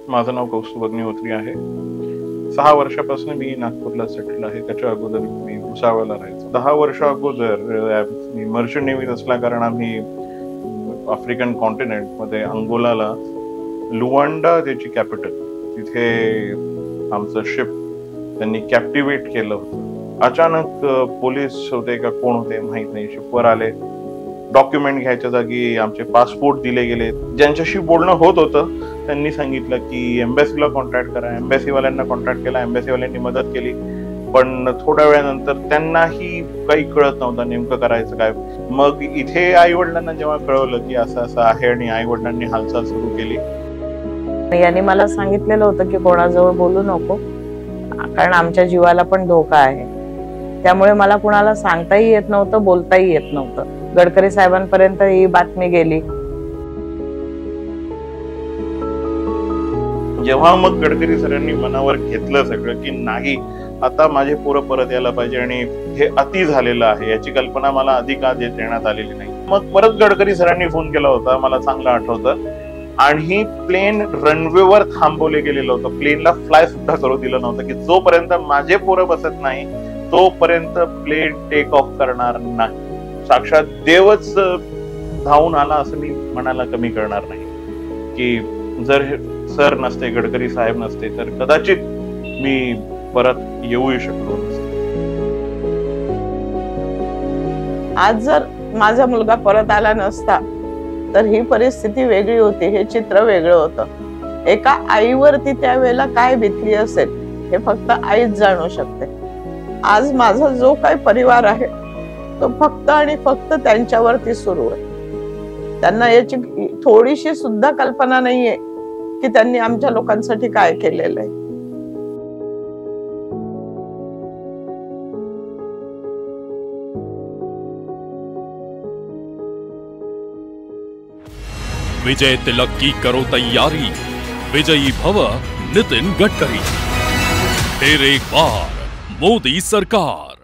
माझं नाव कौस्तुभ अग्निहोत्री आहे। 6 वर्षापासून मी नागपूरला सेटल आहे। त्याच्या अगोदर मी भुसावळला राहायचो। 10 वर्ष अगोदर मी मर्चंट नेव्हीत असल्या कारण आम्ही आफ्रिकन कॉन्टिनेंट मध्ये अंगोलाला लुवांडा त्याची कॅपिटल तिथे आमचं शिप त्यांनी कॅप्टिवेट केलं होतं। अचानक पोलीस होते का कोण होते माहित नाही, शिपवर आले, डॉक्युमेंट घ्यायच्या जागी आमचे पासपोर्ट दिले गेले। ज्यांच्याशी बोलणं होत होतं त्यांनी सांगितलं की एम्बॅसीला कॉन्टॅक्ट करा। एम्बॅसीवाल्यांना कॉन्टॅक्ट केला, एम्बॅसीवाल्यांनी मदत केली, पण थोड्या वेळानंतर त्यांनाही काही कळत नव्हतं नेमकं करायचं काय। मग इथे आई वडिलांना जेव्हा कळवलं की असं असं आहे आणि आई वडिलांनी हालचाल सुरू केली। यांनी मला सांगितलेलं होतं की कोणाजवळ बोलू नको, कारण आमच्या जीवाला पण धोका आहे। त्यामुळे मला कुणाला सांगताही येत नव्हतं, बोलताही येत नव्हतं। गडकरी साहेबांपर्यंत ही बातमी गेली। जेव्हा मग गडकरी सरांनी मनावर घेतलं सगळं की नाही आता माझे पोरं परत यायला पाहिजे आणि हे अति झालेलं आहे याची कल्पना मला आधी का देण्यात आलेली नाही, मग परत गडकरी सरांनी फोन केला होता, मला चांगलं आठवतं। आणि प्लेन रनवेवर थांबवले गेलेलं होतं, प्लेनला फ्लाय सुद्धा करू दिलं नव्हतं की जोपर्यंत माझे पोरं बसत नाही तोपर्यंत प्लेन टेक ऑफ करणार नाही। साक्षात देवच धावून आला असं मी म्हणायला कमी करणार नाही की जर सर नसते, गडकरी साहेब नसते तर कदाचित मी परत येऊही शकलो नसते। आज जर माझा मुलगा परत आला नसता तर ही परिस्थिती वेगळी होती, हे चित्र वेगळं होतं। एका आईवरती त्यावेळेला काय बितली असेल हे फक्त आईच जाणू शकते। आज माझा जो काही परिवार आहे तो फक्त आणि फक्त त्यांच्यावरती सुरू आहे। त्यांना याची थोडीशी सुद्धा कल्पना नाहीये की त्यांनी आमच्या लोकांसाठी काय केलेलं आहे। विजय तिलक की करो तैयारी, विजयी भव नितिन गडकरी। फिर एक बार मोदी सरकार।